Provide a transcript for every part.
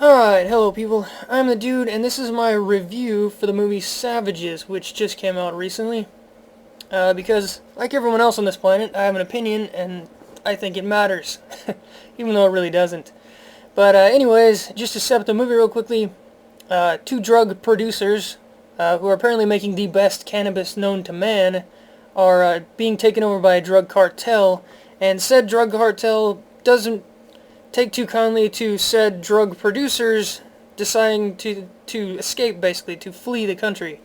Alright, hello people, I'm the dude, and this is my review for the movie Savages, which just came out recently. Because, like everyone else on this planet, I have an opinion, and I think it matters. Even though it really doesn't. But anyways, just to set up the movie real quickly, two drug producers, who are apparently making the best cannabis known to man, are being taken over by a drug cartel, and said drug cartel doesn't take too kindly to said drug producers deciding to escape, basically, to flee the country.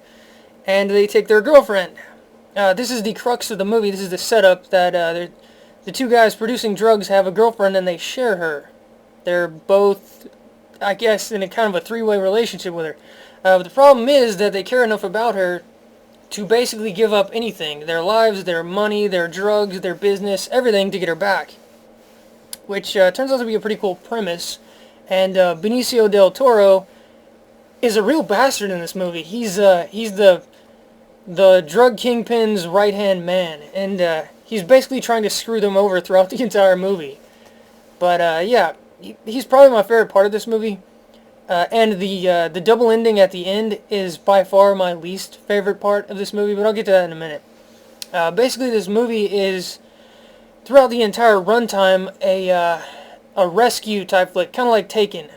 And they take their girlfriend. This is the crux of the movie. This is the setup that the two guys producing drugs have a girlfriend and they share her. They're both, I guess, in a kind of a three-way relationship with her. But the problem is that they care enough about her to basically give up anything. Their lives, their money, their drugs, their business, everything to get her back. Which turns out to be a pretty cool premise. And Benicio Del Toro is a real bastard in this movie. He's the drug kingpin's right-hand man, and he's basically trying to screw them over throughout the entire movie. But yeah, he's probably my favorite part of this movie. And the double ending at the end is by far my least favorite part of this movie, but I'll get to that in a minute. Basically, this movie is, throughout the entire runtime, a rescue type flick, kind of like Taken.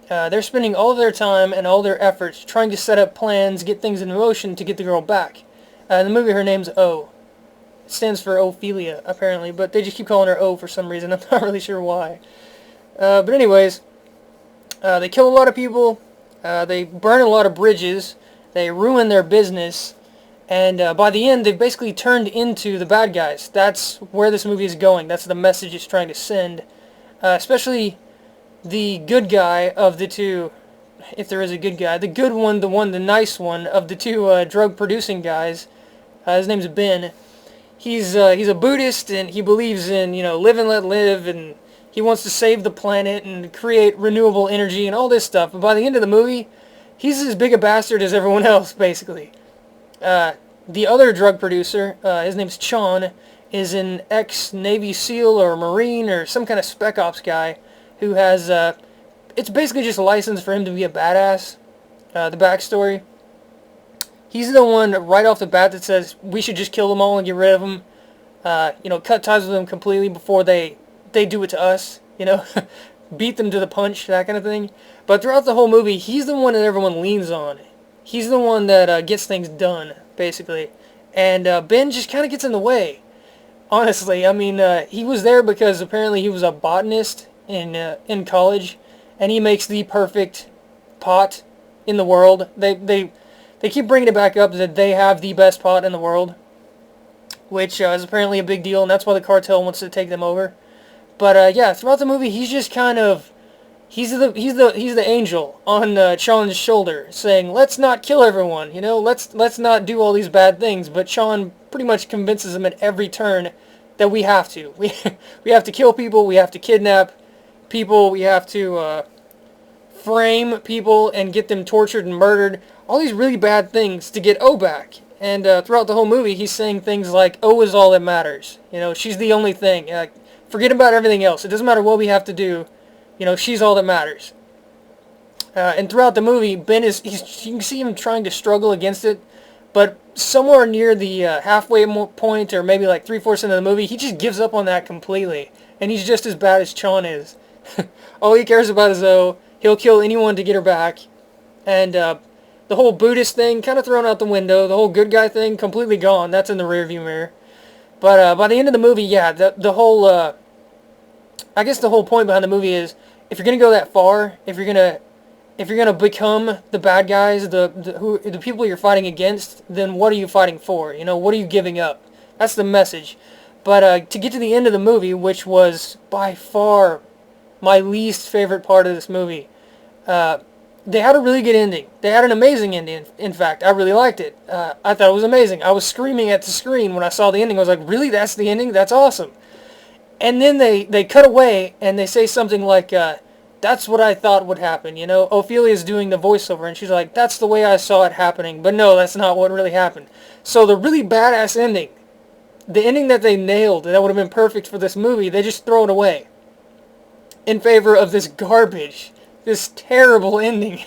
They're spending all of their time and all their efforts trying to set up plans, get things in motion to get the girl back. In the movie, her name's O. It stands for Ophelia, apparently, but they just keep calling her O for some reason. I'm not really sure why. But anyways, they kill a lot of people, they burn a lot of bridges, they ruin their business, and by the end, they've basically turned into the bad guys. That's where this movie is going. That's the message it's trying to send. Especially the good guy of the two, if there is a good guy. The good one, the nice one of the two drug-producing guys. His name's Ben. He's a Buddhist, and he believes in, live and let live, and he wants to save the planet and create renewable energy and all this stuff. But by the end of the movie, he's as big a bastard as everyone else, basically. The other drug producer, his name's Chon, is an ex-Navy SEAL or Marine or some kind of Spec Ops guy who has, it's basically just a license for him to be a badass. The backstory. He's the one right off the bat that says we should just kill them all and get rid of them. Cut ties with them completely before they do it to us, beat them to the punch, that kind of thing. But throughout the whole movie, he's the one that everyone leans on. He's the one that gets things done, basically. And Ben just kind of gets in the way. Honestly, I mean, he was there because apparently he was a botanist in college, and he makes the perfect pot in the world. They keep bringing it back up that they have the best pot in the world, which is apparently a big deal, and that's why the cartel wants to take them over. But yeah, throughout the movie, he's just kind of he's the angel on Sean's shoulder, saying, "Let's not kill everyone, let's not do all these bad things." But Sean pretty much convinces him at every turn that we have to. We have to kill people, we have to kidnap people, we have to frame people and get them tortured and murdered. All these really bad things to get O back. And throughout the whole movie, he's saying things like, O is all that matters. She's the only thing. Forget about everything else. It doesn't matter what we have to do. She's all that matters. And throughout the movie, Ben you can see him trying to struggle against it, but somewhere near the halfway point, or maybe like 3/4 into the movie, he just gives up on that completely, and he's just as bad as Chon is. All he cares about is O. He'll kill anyone to get her back, and the whole Buddhist thing kind of thrown out the window. The whole good guy thing completely gone. That's in the rearview mirror. But by the end of the movie, yeah, the whole I guess the whole point behind the movie is, if you're gonna go that far, if you're gonna become the bad guys, the people you're fighting against, then what are you fighting for? What are you giving up? That's the message. But to get to the end of the movie, which was by far my least favorite part of this movie, they had a really good ending. They had an amazing ending. In fact, I really liked it. I thought it was amazing. I was screaming at the screen when I saw the ending. I was like, really? That's the ending? That's awesome. And then they cut away and they say something like, that's what I thought would happen. Ophelia's doing the voiceover and she's like, that's the way I saw it happening. But no, that's not what really happened. So the really badass ending, the ending that they nailed, that would have been perfect for this movie, they just throw it away in favor of this garbage this terrible ending.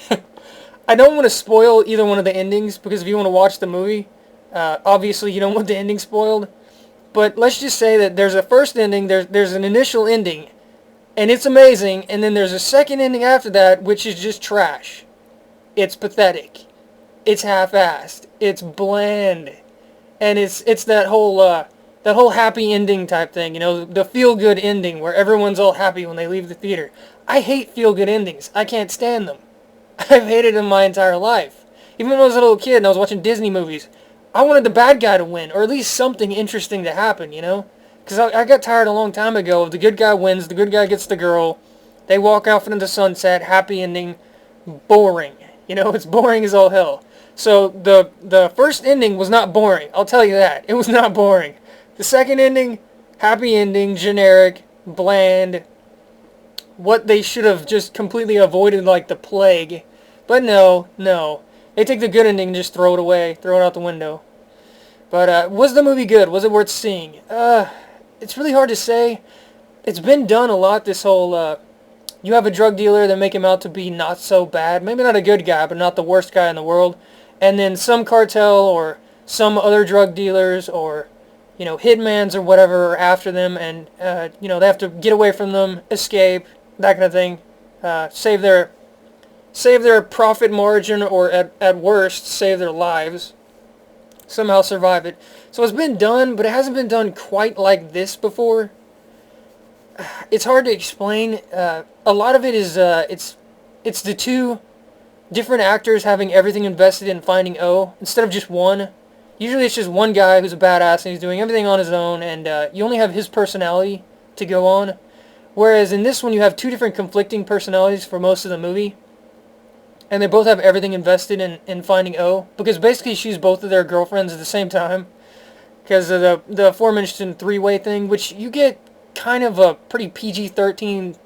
I don't want to spoil either one of the endings, because if you want to watch the movie, obviously you don't want the ending spoiled. But let's just say that there's a first ending, there's an initial ending, and it's amazing, and then there's a second ending after that, which is just trash. It's pathetic. It's half-assed. It's bland. And it's that whole happy ending type thing, the feel-good ending where everyone's all happy when they leave the theater. I hate feel-good endings. I can't stand them. I've hated them my entire life. Even when I was a little kid and I was watching Disney movies, I wanted the bad guy to win, or at least something interesting to happen, Because I got tired a long time ago of the good guy wins, the good guy gets the girl, they walk off into the sunset, happy ending, boring. It's boring as all hell. So the first ending was not boring, I'll tell you that. It was not boring. The second ending, happy ending, generic, bland, what they should have just completely avoided like the plague. But no. They take the good ending and just throw it away, throw it out the window. But was the movie good? Was it worth seeing? It's really hard to say. It's been done a lot, this whole, you have a drug dealer, then make him out to be not so bad. Maybe not a good guy, but not the worst guy in the world. And then some cartel or some other drug dealers or, hitmans or whatever are after them, and, they have to get away from them, escape, that kind of thing. Save their profit margin, or at worst, save their lives. Somehow survive it. So it's been done, but it hasn't been done quite like this before. It's hard to explain. A lot of it is, it's the two different actors having everything invested in finding O, instead of just one. Usually it's just one guy who's a badass and he's doing everything on his own, and you only have his personality to go on. Whereas in this one you have two different conflicting personalities for most of the movie. And they both have everything invested in finding O, because basically she's both of their girlfriends at the same time. Because of the aforementioned three-way thing, which you get kind of a pretty PG-13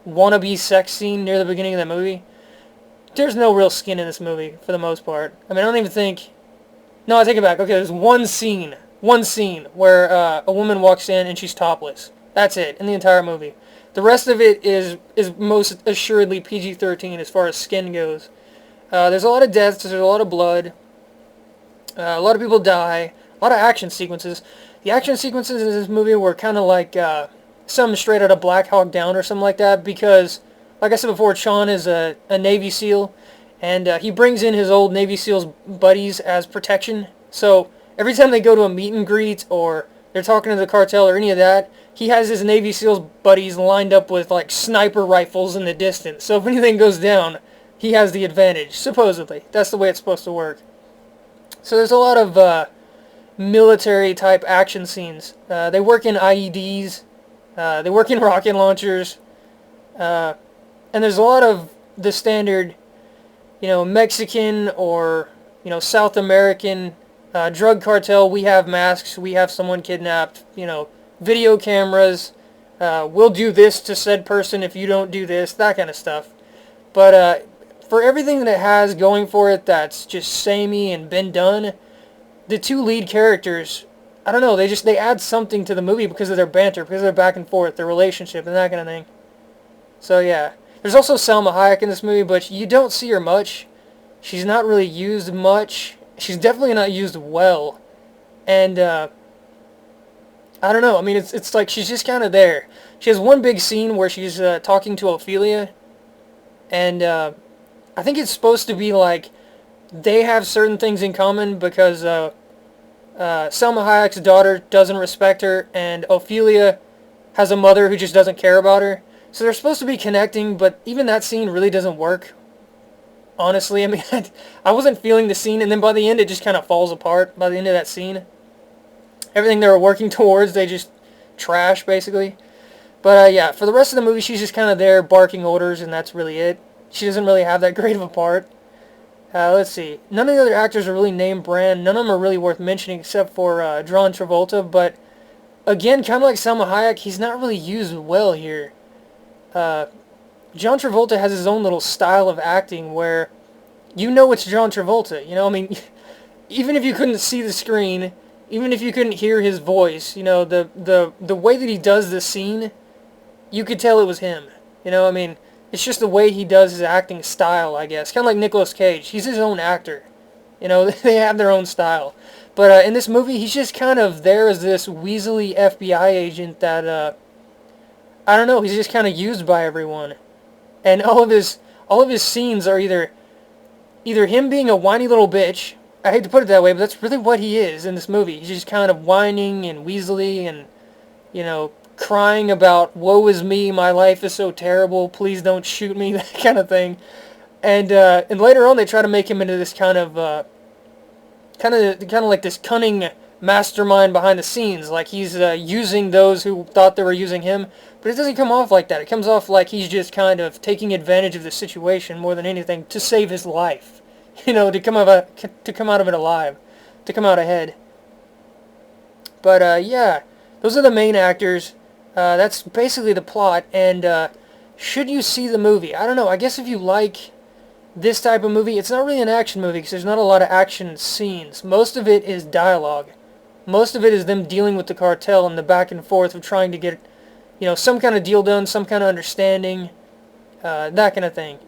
wannabe sex scene near the beginning of the movie. There's no real skin in this movie, for the most part. I mean, I don't even think... No, I take it back. Okay, there's one scene where a woman walks in and she's topless. That's it, in the entire movie. The rest of it is most assuredly PG-13 as far as skin goes. There's a lot of deaths, there's a lot of blood, a lot of people die, a lot of action sequences. The action sequences in this movie were kind of like something straight out of Black Hawk Down or something like that, because, like I said before, Sean is a Navy SEAL, and he brings in his old Navy SEALs buddies as protection. So every time they go to a meet and greet, or they're talking to the cartel or any of that, he has his Navy SEALs buddies lined up with like sniper rifles in the distance. So if anything goes down, he has the advantage, supposedly. That's the way it's supposed to work. So there's a lot of military-type action scenes. They work in IEDs. They work in rocket launchers. And there's a lot of the standard, Mexican or, South American drug cartel. We have masks. We have someone kidnapped. Video cameras. We'll do this to said person if you don't do this. That kind of stuff. But for everything that it has going for it that's just samey and been done, the two lead characters, I don't know, they add something to the movie because of their banter, because of their back and forth, their relationship, and that kind of thing. So yeah. There's also Selma Hayek in this movie, but you don't see her much. She's not really used much. She's definitely not used well. And, I don't know, I mean, it's like she's just kind of there. She has one big scene where she's talking to Ophelia, and I think it's supposed to be like they have certain things in common, because Selma Hayek's daughter doesn't respect her, and Ophelia has a mother who just doesn't care about her. So they're supposed to be connecting, but even that scene really doesn't work. Honestly, I mean, I wasn't feeling the scene, and then by the end it just kind of falls apart by the end of that scene. Everything they were working towards, they just trash, basically. But yeah, for the rest of the movie, she's just kind of there barking orders, and that's really it. She doesn't really have that great of a part. Let's see. None of the other actors are really name brand. None of them are really worth mentioning except for John Travolta. But again, kind of like Selma Hayek, he's not really used well here. John Travolta has his own little style of acting where it's John Travolta. I mean, even if you couldn't see the screen, even if you couldn't hear his voice, the way that he does the scene, you could tell it was him. I mean, It's just the way he does his acting style, I guess. Kind of like Nicolas Cage. He's his own actor. You know, they have their own style. But in this movie, he's just kind of there as this weaselly FBI agent that, I don't know, he's just kind of used by everyone. And all of his scenes are either him being a whiny little bitch. I hate to put it that way, but that's really what he is in this movie. He's just kind of whining and weaselly and, you know, crying about, woe is me, my life is so terrible, please don't shoot me, that kind of thing. And later on they try to make him into this kind of like this cunning mastermind behind the scenes, like he's using those who thought they were using him. But it doesn't come off like that. It comes off like he's just kind of taking advantage of the situation more than anything to save his life. You know, to come out of it alive, to come out ahead. But yeah, those are the main actors. That's basically the plot. And should you see the movie? I don't know. I guess if you like this type of movie, it's not really an action movie because there's not a lot of action scenes. Most of it is dialogue. Most of it is them dealing with the cartel and the back and forth of trying to get, you know, some kind of deal done, some kind of understanding, that kind of thing.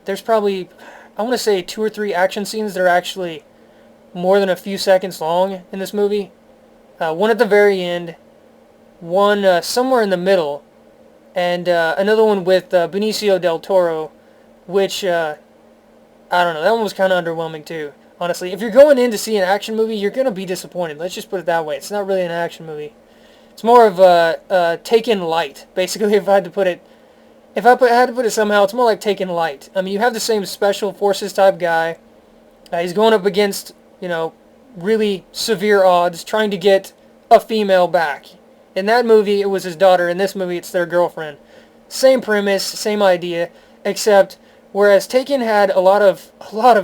There's probably, I want to say 2 or 3 action scenes that are actually more than a few seconds long in this movie. One at the very end, one somewhere in the middle, and another one with Benicio Del Toro, which, I don't know, that one was kind of underwhelming too, honestly. If you're going in to see an action movie, you're going to be disappointed. Let's just put it that way. It's not really an action movie. It's more of a Taken light, basically, if I had to put it. If I had to put it somehow, it's more like Taken light. I mean, you have the same special forces type guy. He's going up against, you know, really severe odds, trying to get a female back. In that movie, it was his daughter. In this movie, it's their girlfriend. Same premise, same idea, except whereas Taken had a lot of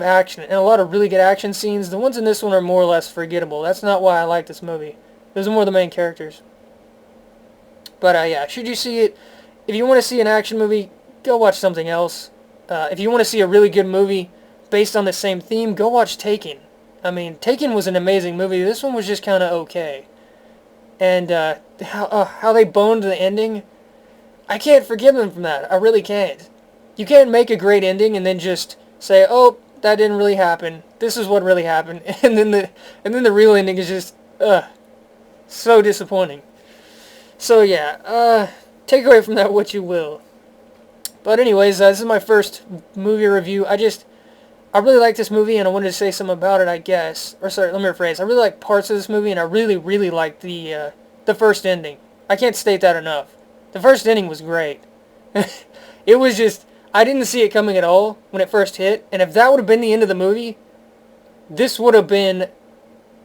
action and a lot of really good action scenes, the ones in this one are more or less forgettable. That's not why I like this movie. Those are more the main characters. But yeah, should you see it? If you want to see an action movie, go watch something else. If you want to see a really good movie based on the same theme, go watch Taken. I mean, Taken was an amazing movie. This one was just kind of okay. And how they boned the ending, I can't forgive them from that. I really can't. You can't make a great ending and then just say, "Oh, that didn't really happen. This is what really happened," and then the real ending is just so disappointing. So yeah, take away from that what you will. But anyways, this is my first movie review. I really like this movie and I wanted to say something about it, I guess. Or sorry, let me rephrase. I really like parts of this movie and I really, really like the first ending. I can't state that enough. The first ending was great. It was just, I didn't see it coming at all when it first hit. And if that would have been the end of the movie, this would have been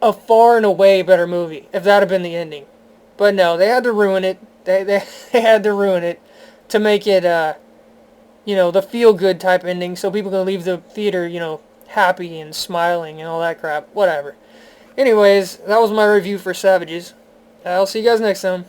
a far and away better movie if that had been the ending. But no, they had to ruin it. They had to ruin it to make it, you know, the feel-good type ending so people can leave the theater, you know, happy and smiling and all that crap. Whatever. Anyways, that was my review for Savages. I'll see you guys next time.